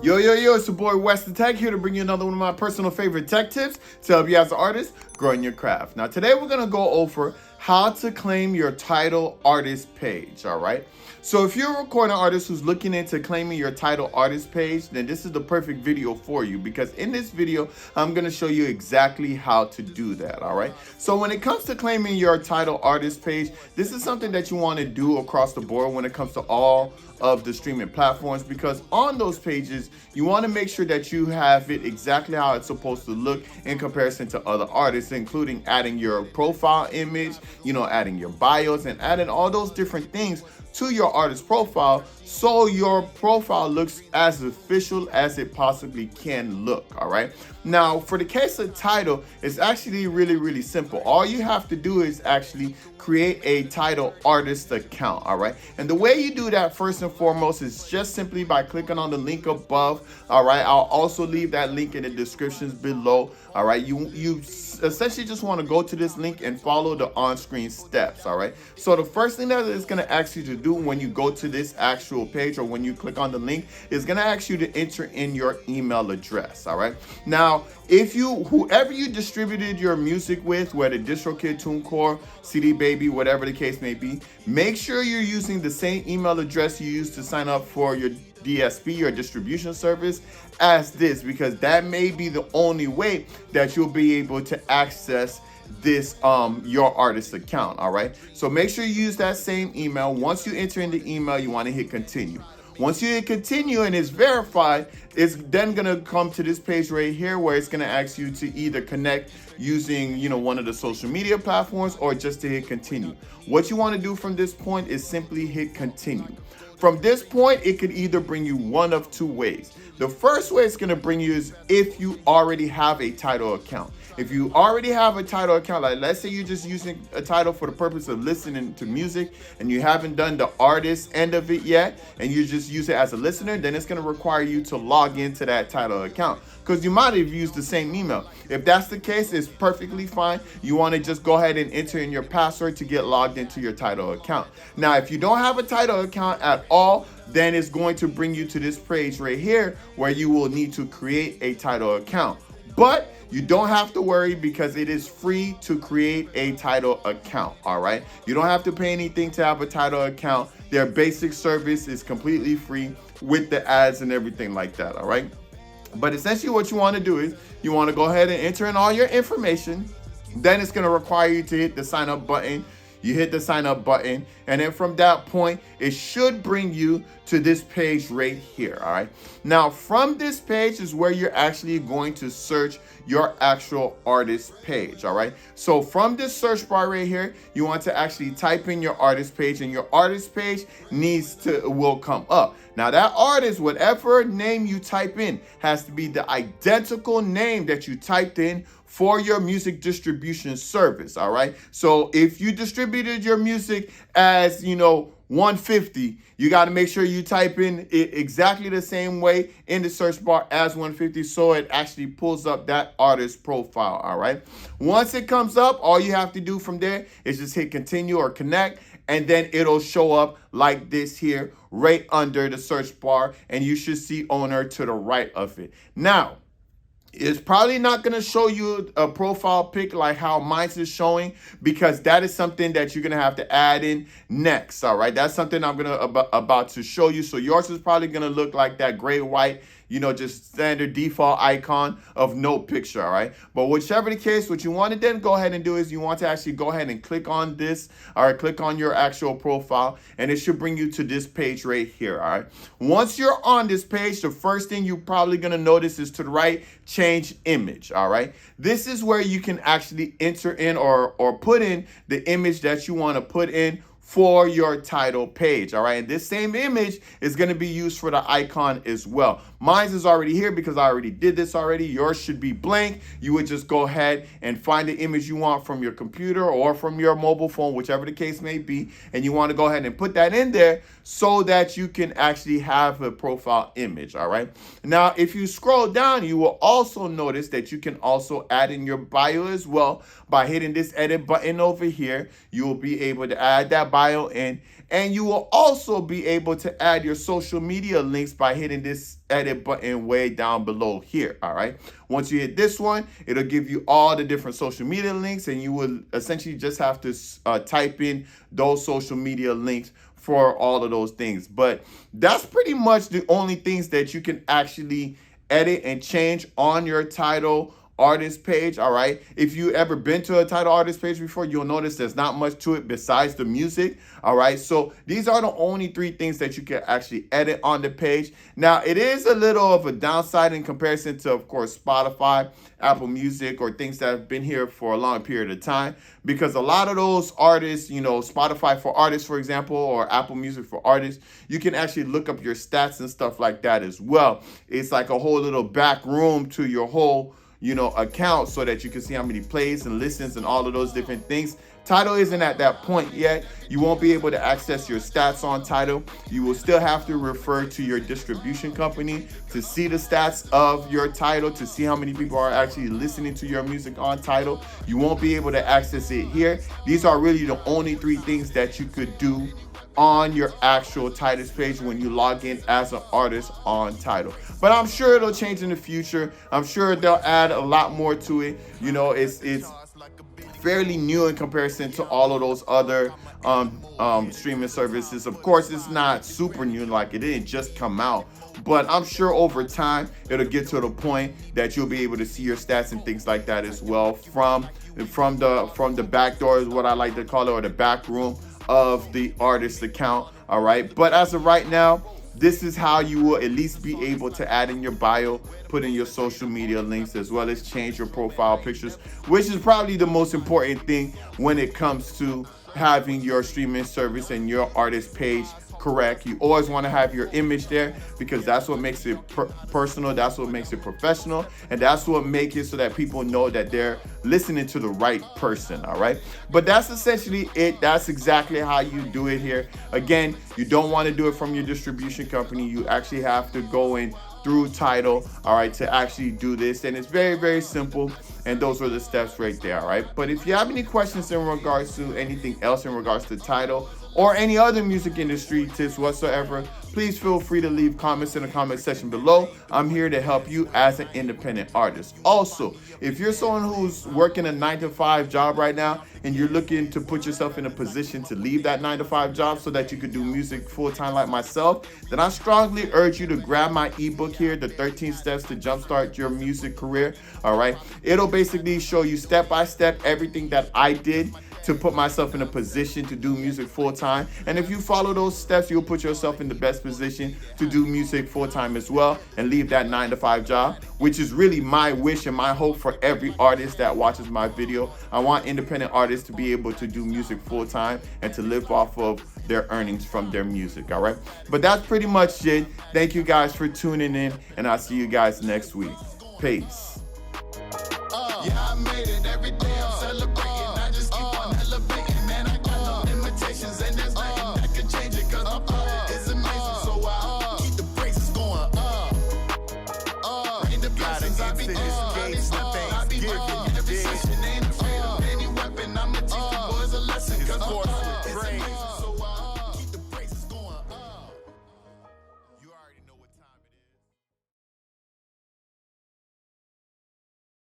Yo, it's your boy WesTheTech here to bring you another one of my personal favorite tech tips to help you as an artist grow in your craft. Now, today we're going to go over how to claim your Tidal artist page, all right? So if you're a recording artist who's looking into claiming your Tidal artist page, then this is the perfect video for you, because in this video, I'm going to show you exactly how to do that, all right? So when it comes to claiming your Tidal artist page, this is something that you want to do across the board when it comes to all of the streaming platforms, because on those pages you want to make sure that you have it exactly how it's supposed to look in comparison to other artists, including adding your profile image, adding your bios and adding all those different things to your artist profile, so your profile looks as official as it possibly can look. All right, now for the case of Tidal, it's actually really simple. All you have to do is actually create a Tidal artist account. All right, and the way you do that first and foremost is just simply by clicking on the link above. All right, I'll also leave that link in the descriptions below. All right, you essentially just want to go to this link and follow the on-screen steps. All right, so the first thing that it's going to ask you to do when you go to this actual page, or when you click on the link, is going to ask you to enter in your email address. All right, now whoever you distributed your music with, whether DistroKid, TuneCore, CD Baby, whatever the case may be, make sure you're using the same email address you used to sign up for your DSP, your distribution service, as this, because that may be the only way that you'll be able to access this your artist account. All right, so make sure you use that same email. Once you enter in the email, you want to hit continue. Once you hit continue and it's verified, it's then gonna come to this page right here where it's gonna ask you to either connect using one of the social media platforms, or just to hit continue. What you want to do from this point is simply hit continue. From this point, it could either bring you one of two ways. The first way it's going to bring you is if you already have a Tidal account. If you already have a Tidal account, like let's say you're just using a Tidal for the purpose of listening to music and you haven't done the artist end of it yet, and you just use it as a listener, then it's going to require you to log into that Tidal account, because you might have used the same email. If that's the case, it's perfectly fine. You want to just go ahead and enter in your password to get logged into your Tidal account. Now, if you don't have a Tidal account at all, then it's going to bring you to this page right here where you will need to create a Tidal account. But you don't have to worry, because it is free to create a Tidal account. All right, you don't have to pay anything to have a Tidal account. Their basic service is completely free with the ads and everything like that. All right, but essentially what you want to do is you want to go ahead and enter in all your information. Then it's going to require you to hit the sign up button. You hit the sign up button, and then from that point, it should bring you to this page right here. All right, now from this page is where you're actually going to search your actual artist page. All right, so from this search bar right here, you want to actually type in your artist page, and your artist page will come up. Now that artist, whatever name you type in, has to be the identical name that you typed in for your music distribution service. All right, so if you distributed your music as 150, you got to make sure you type in it exactly the same way in the search bar as 150, so it actually pulls up that artist profile. All right, once it comes up, all you have to do from there is just hit continue or connect, and then it'll show up like this here right under the search bar, and you should see owner to the right of it. Now, it's probably not going to show you a profile pic like how mine is showing, because that is something that you're going to have to add in next. All right, that's something I'm going to about to show you. So yours is probably going to look like that gray white, just standard default icon of no picture. All right, but whichever the case, what you want to then go ahead and do is you want to actually go ahead and click on this. All right, click on your actual profile, and it should bring you to this page right here. All right, once you're on this page, the first thing you're probably going to notice is to the right, change image. All right, this is where you can actually enter in or put in the image that you want to put in for your Tidal page. All right, and this same image is going to be used for the icon as well. Mine is already here because I already did this already. Yours should be blank. You would just go ahead and find the image you want from your computer or from your mobile phone, whichever the case may be, and you want to go ahead and put that in there so that you can actually have a profile image. All right, now if you scroll down, you will also notice that you can also add in your bio as well by hitting this edit button over here. You will be able to add that bio in, And you will also be able to add your social media links by hitting this edit button way down below here. All right. Once you hit this one, it'll give you all the different social media links, and you will essentially just have to type in those social media links for all of those things. But that's pretty much the only things that you can actually edit and change on your Tidal artist page. All right, if you ever been to a Tidal artist page before, you'll notice there's not much to it besides the music. All right, so these are the only 3 things that you can actually edit on the page. Now, it is a little of a downside in comparison to, of course, Spotify, Apple Music, or things that have been here for a long period of time, because a lot of those artists, you know, Spotify for artists, for example, or Apple Music for artists, you can actually look up your stats and stuff like that as well. It's like a whole little back room to your whole, you know, account, so that you can see how many plays and listens and all of those different things. Tidal isn't at that point yet. You won't be able to access your stats on Tidal. You will still have to refer to your distribution company to see the stats of your Tidal, to see how many people are actually listening to your music on Tidal. You won't be able to access it here. These are really the only 3 things that you could do on your actual Tidal page when you log in as an artist on Tidal. But I'm sure it'll change in the future. I'm sure they'll add a lot more to it. You know, it's fairly new in comparison to all of those other streaming services. Of course, it's not super new, like it didn't just come out, but I'm sure over time it'll get to the point that you'll be able to see your stats and things like that as well from the back door, is what I like to call it, or the back room of the artist account. All right, but as of right now, this is how you will at least be able to add in your bio, put in your social media links, as well as change your profile pictures, which is probably the most important thing when it comes to having your streaming service and your artist page correct. You always want to have your image there, because that's what makes it personal, that's what makes it professional, and that's what makes it so that people know that they're listening to the right person. All right, but that's essentially it. That's exactly how you do it here. Again, you don't want to do it from your distribution company. You actually have to go in through Tidal, all right, to actually do this, and it's very, very simple. And those are the steps right there. All right, but if you have any questions in regards to anything else in regards to Tidal or any other music industry tips whatsoever, please feel free to leave comments in the comment section below. I'm here to help you as an independent artist. Also, if you're someone who's working a 9-to-5 job right now and you're looking to put yourself in a position to leave that 9-to-5 job so that you could do music full-time like myself, then I strongly urge you to grab my ebook here, The 13 Steps to Jumpstart Your Music Career. All right, it'll basically show you step by step everything that I did to put myself in a position to do music full-time. And if you follow those steps, you'll put yourself in the best position to do music full-time as well, and leave that 9-to-5 job, which is really my wish and my hope for every artist that watches my video. I want independent artists to be able to do music full-time and to live off of their earnings from their music. All right, but that's pretty much it. Thank you guys for tuning in, and I'll see you guys next week. Peace. Yeah, I made it.